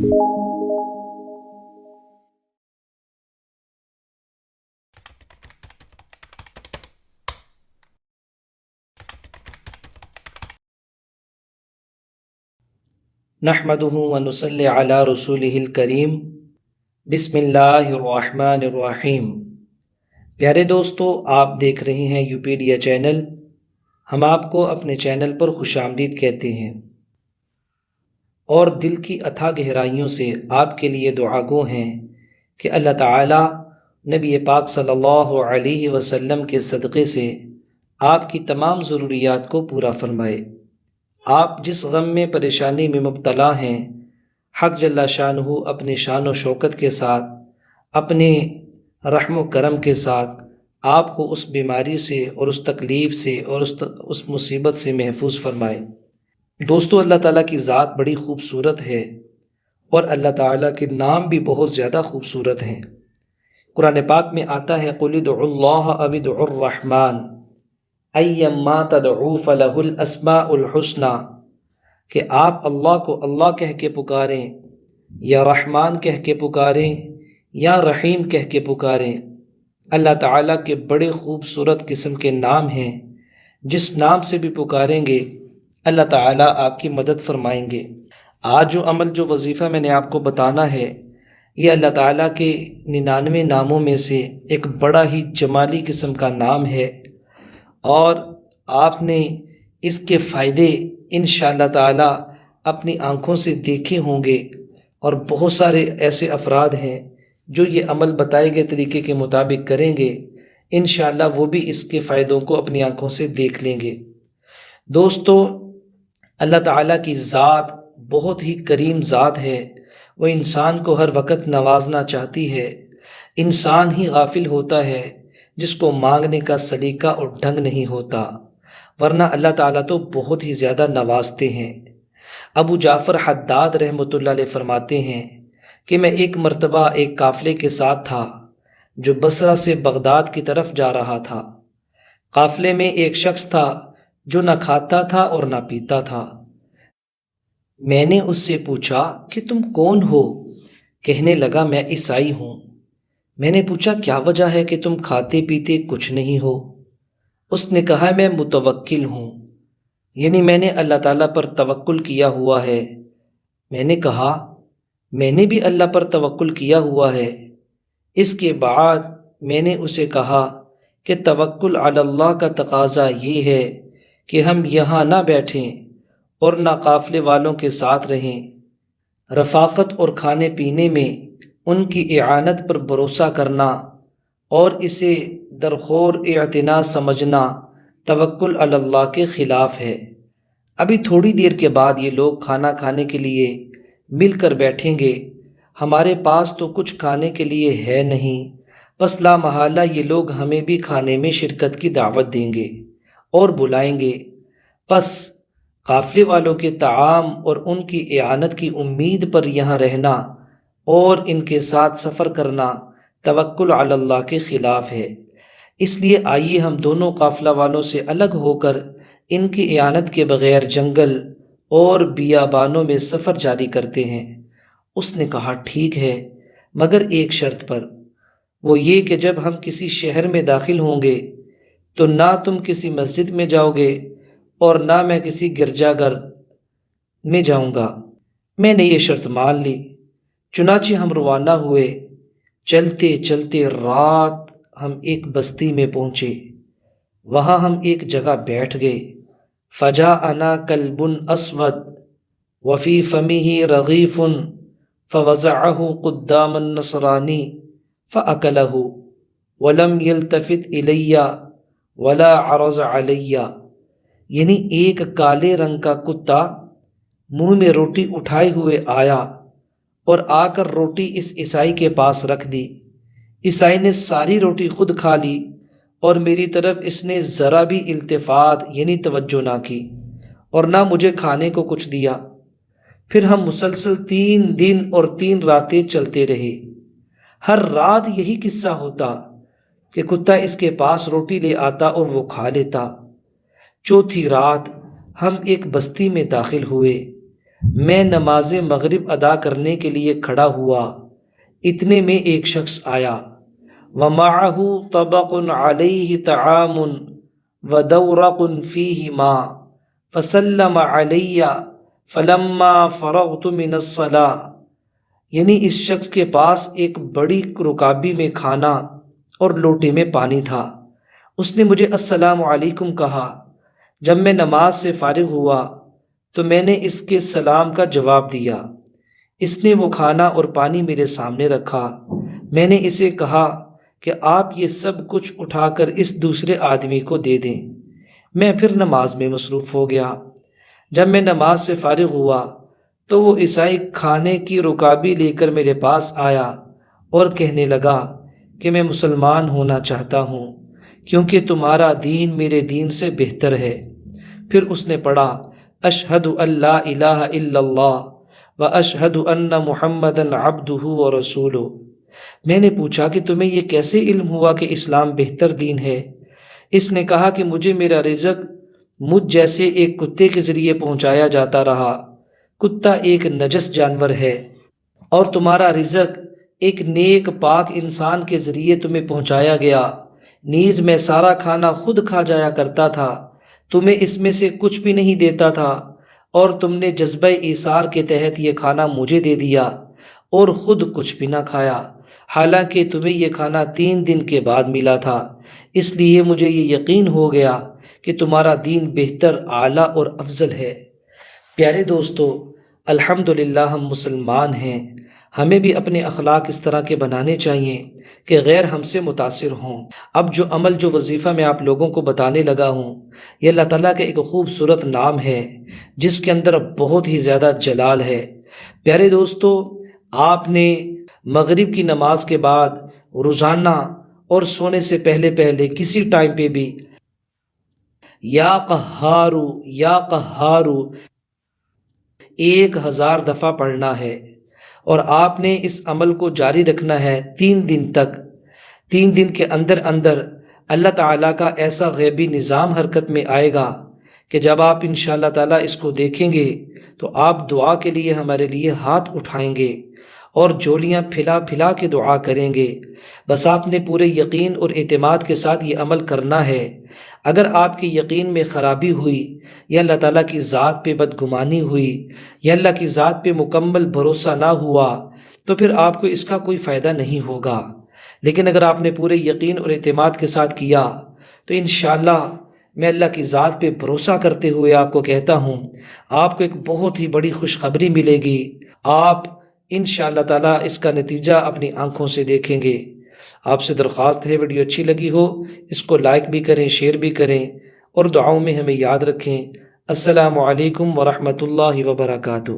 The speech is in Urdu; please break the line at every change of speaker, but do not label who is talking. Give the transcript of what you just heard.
نحمدہ ونصلی علی رسولہ الکریم بسم اللہ الرحمن الرحیم۔ پیارے دوستو، آپ دیکھ رہے ہیں یوپیڈیا چینل۔ ہم آپ کو اپنے چینل پر خوش آمدید کہتے ہیں اور دل کی اتھاہ گہرائیوں سے آپ کے لیے دعا گو ہیں کہ اللہ تعالیٰ نبی پاک صلی اللہ علیہ وسلم کے صدقے سے آپ کی تمام ضروریات کو پورا فرمائے۔ آپ جس غم میں پریشانی میں مبتلا ہیں، حق جل شانہ اپنے شان و شوکت کے ساتھ، اپنے رحم و کرم کے ساتھ آپ کو اس بیماری سے اور اس تکلیف سے اور اس مصیبت سے محفوظ فرمائے۔ دوستو، اللہ تعالیٰ کی ذات بڑی خوبصورت ہے اور اللہ تعالیٰ کے نام بھی بہت زیادہ خوبصورت ہیں۔ قرآن پاک میں آتا ہے قُلِ ادْعُوا اللَّهَ أَوِ ادْعُوا الرَّحْمَٰنَ أَيَّمَّا تَدْعُوا فَلَهُ الْأَسْمَاءُ الْحُسْنَىٰ کہ آپ اللہ کو اللہ کہہ کے پکاریں یا رحمان کہہ کے پکاریں یا رحیم کہہ کے پکاریں۔ اللہ تعالیٰ کے بڑے خوبصورت قسم کے نام ہیں، جس نام سے بھی پکاریں گے اللہ تعالیٰ آپ کی مدد فرمائیں گے۔ آج جو عمل جو وظیفہ میں نے آپ کو بتانا ہے، یہ اللہ تعالیٰ کے 99 ناموں میں سے ایک بڑا ہی جمالی قسم کا نام ہے، اور آپ نے اس کے فائدے انشاءاللہ تعالیٰ اپنی آنکھوں سے دیکھے ہوں گے، اور بہت سارے ایسے افراد ہیں جو یہ عمل بتائے گئے طریقے کے مطابق کریں گے، انشاءاللہ وہ بھی اس کے فائدوں کو اپنی آنکھوں سے دیکھ لیں گے۔ دوستو، اللہ تعالیٰ کی ذات بہت ہی کریم ذات ہے۔ وہ انسان کو ہر وقت نوازنا چاہتی ہے۔ انسان ہی غافل ہوتا ہے جس کو مانگنے کا سلیقہ اور ڈھنگ نہیں ہوتا، ورنہ اللہ تعالیٰ تو بہت ہی زیادہ نوازتے ہیں۔ ابو جعفر حداد رحمۃ اللہ علیہ فرماتے ہیں کہ میں ایک مرتبہ ایک قافلے کے ساتھ تھا جو بصرہ سے بغداد کی طرف جا رہا تھا۔ قافلے میں ایک شخص تھا جو نہ کھاتا تھا اور نہ پیتا تھا۔ میں نے اس سے پوچھا کہ تم کون ہو؟ کہنے لگا میں عیسائی ہوں۔ میں نے پوچھا کیا وجہ ہے کہ تم کھاتے پیتے کچھ نہیں ہو؟ اس نے کہا میں متوکل ہوں، یعنی میں نے اللہ تعالیٰ پر توکل کیا ہوا ہے۔ میں نے کہا میں نے بھی اللہ پر توکل کیا ہوا ہے۔ اس کے بعد میں نے اسے کہا کہ توکل علی اللہ کا تقاضا یہ ہے کہ ہم یہاں نہ بیٹھیں اور نہ قافلے والوں کے ساتھ رہیں۔ رفاقت اور کھانے پینے میں ان کی اعانت پر بھروسہ کرنا اور اسے درخور اعتنا سمجھنا توکل علی اللہ کے خلاف ہے۔ ابھی تھوڑی دیر کے بعد یہ لوگ کھانا کھانے کے لیے مل کر بیٹھیں گے۔ ہمارے پاس تو کچھ کھانے کے لیے ہے نہیں، بس لا محالہ یہ لوگ ہمیں بھی کھانے میں شرکت کی دعوت دیں گے اور بلائیں گے۔ پس قافلے والوں کے طعام اور ان کی اعانت کی امید پر یہاں رہنا اور ان کے ساتھ سفر کرنا توکل علی اللہ کے خلاف ہے۔ اس لیے آئیے ہم دونوں قافلہ والوں سے الگ ہو کر ان کی اعانت کے بغیر جنگل اور بیابانوں میں سفر جاری کرتے ہیں۔ اس نے کہا ٹھیک ہے، مگر ایک شرط پر، وہ یہ کہ جب ہم کسی شہر میں داخل ہوں گے تو نہ تم کسی مسجد میں جاؤ گے اور نہ میں کسی گرجا گھر میں جاؤں گا۔ میں نے یہ شرط مان لی۔ چنانچہ ہم روانہ ہوئے۔ چلتے چلتے رات ہم ایک بستی میں پہنچے۔ وہاں ہم ایک جگہ بیٹھ گئے۔ فجاءنا کلب اسود وفی فمہ رغیف فوضعہ قدام النصرانی فاکلہ ولم یلتفت الی ولا عرض علی، یعنی ایک کالے رنگ کا کتا منہ میں روٹی اٹھائے ہوئے آیا اور آ کر روٹی اس عیسائی کے پاس رکھ دی۔ عیسائی نے ساری روٹی خود کھا لی اور میری طرف اس نے ذرا بھی التفات یعنی توجہ نہ کی اور نہ مجھے کھانے کو کچھ دیا۔ پھر ہم مسلسل 3 دن اور 3 راتیں چلتے رہے۔ ہر رات یہی قصہ ہوتا کہ کتا اس کے پاس روٹی لے آتا اور وہ کھا لیتا۔ چوتھی رات ہم ایک بستی میں داخل ہوئے۔ میں نماز مغرب ادا کرنے کے لیے کھڑا ہوا، اتنے میں ایک شخص آیا، وَمَعَهُ طَبَقٌ عَلَيْهِ طَعَامٌ وَدَوْرَقٌ فِيهِ مَاءٌ فَسَلَّمَ عَلَيَّ فَلَمَّا فَرَغْتُ مِنَ الصَّلَاةِ، یعنی اس شخص کے پاس ایک بڑی رکابی میں کھانا اور لوٹے میں پانی تھا۔ اس نے مجھے السلام علیکم کہا۔ جب میں نماز سے فارغ ہوا تو میں نے اس کے سلام کا جواب دیا۔ اس نے وہ کھانا اور پانی میرے سامنے رکھا۔ میں نے اسے کہا کہ آپ یہ سب کچھ اٹھا کر اس دوسرے آدمی کو دے دیں۔ میں پھر نماز میں مصروف ہو گیا۔ جب میں نماز سے فارغ ہوا تو وہ عیسائی کھانے کی رکابی لے کر میرے پاس آیا اور کہنے لگا کہ میں مسلمان ہونا چاہتا ہوں کیونکہ تمہارا دین میرے دین سے بہتر ہے۔ پھر اس نے پڑھا، اشہد ان لا الہ الا اللہ و اشہد ان محمدًا عبدہ و رسولہ۔ میں نے پوچھا کہ تمہیں یہ کیسے علم ہوا کہ اسلام بہتر دین ہے؟ اس نے کہا کہ مجھے میرا رزق مجھ جیسے ایک کتے کے ذریعے پہنچایا جاتا رہا۔ کتا ایک نجس جانور ہے اور تمہارا رزق ایک نیک پاک انسان کے ذریعے تمہیں پہنچایا گیا۔ نیز میں سارا کھانا خود کھا جایا کرتا تھا، تمہیں اس میں سے کچھ بھی نہیں دیتا تھا، اور تم نے جذبہ ایثار کے تحت یہ کھانا مجھے دے دیا اور خود کچھ بھی نہ کھایا، حالانکہ تمہیں یہ کھانا 3 دن کے بعد ملا تھا۔ اس لیے مجھے یہ یقین ہو گیا کہ تمہارا دین بہتر، اعلیٰ اور افضل ہے۔ پیارے دوستو، الحمدللہ ہم مسلمان ہیں۔ ہمیں بھی اپنے اخلاق اس طرح کے بنانے چاہیے کہ غیر ہم سے متاثر ہوں۔ اب جو عمل، جو وظیفہ میں آپ لوگوں کو بتانے لگا ہوں، یہ اللہ تعالیٰ کا ایک خوبصورت نام ہے جس کے اندر بہت ہی زیادہ جلال ہے۔ پیارے دوستو، آپ نے مغرب کی نماز کے بعد روزانہ اور سونے سے پہلے پہلے کسی ٹائم پہ بھی یا قہارو یا قہارو 1000 دفعہ پڑھنا ہے، اور آپ نے اس عمل کو جاری رکھنا ہے 3 دن تک۔ 3 دن کے اندر اندر اللہ تعالیٰ کا ایسا غیبی نظام حرکت میں آئے گا کہ جب آپ انشاءاللہ تعالیٰ اس کو دیکھیں گے تو آپ دعا کے لیے ہمارے لیے ہاتھ اٹھائیں گے اور جولیاں پھیلا پھیلا کے دعا کریں گے۔ بس آپ نے پورے یقین اور اعتماد کے ساتھ یہ عمل کرنا ہے۔ اگر آپ کے یقین میں خرابی ہوئی یا اللہ تعالیٰ کی ذات پہ بدگمانی ہوئی یا اللہ کی ذات پہ مکمل بھروسہ نہ ہوا تو پھر آپ کو اس کا کوئی فائدہ نہیں ہوگا۔ لیکن اگر آپ نے پورے یقین اور اعتماد کے ساتھ کیا تو انشاءاللہ میں اللہ کی ذات پہ بھروسہ کرتے ہوئے آپ کو کہتا ہوں، آپ کو ایک بہت ہی بڑی خوشخبری ملے گی۔ آپ انشاءاللہ تعالیٰ اس کا نتیجہ اپنی آنکھوں سے دیکھیں گے۔ آپ سے درخواست ہے، ویڈیو اچھی لگی ہو اس کو لائک بھی کریں، شیئر بھی کریں، اور دعاؤں میں ہمیں یاد رکھیں۔ السلام علیکم ورحمۃ اللہ وبرکاتہ۔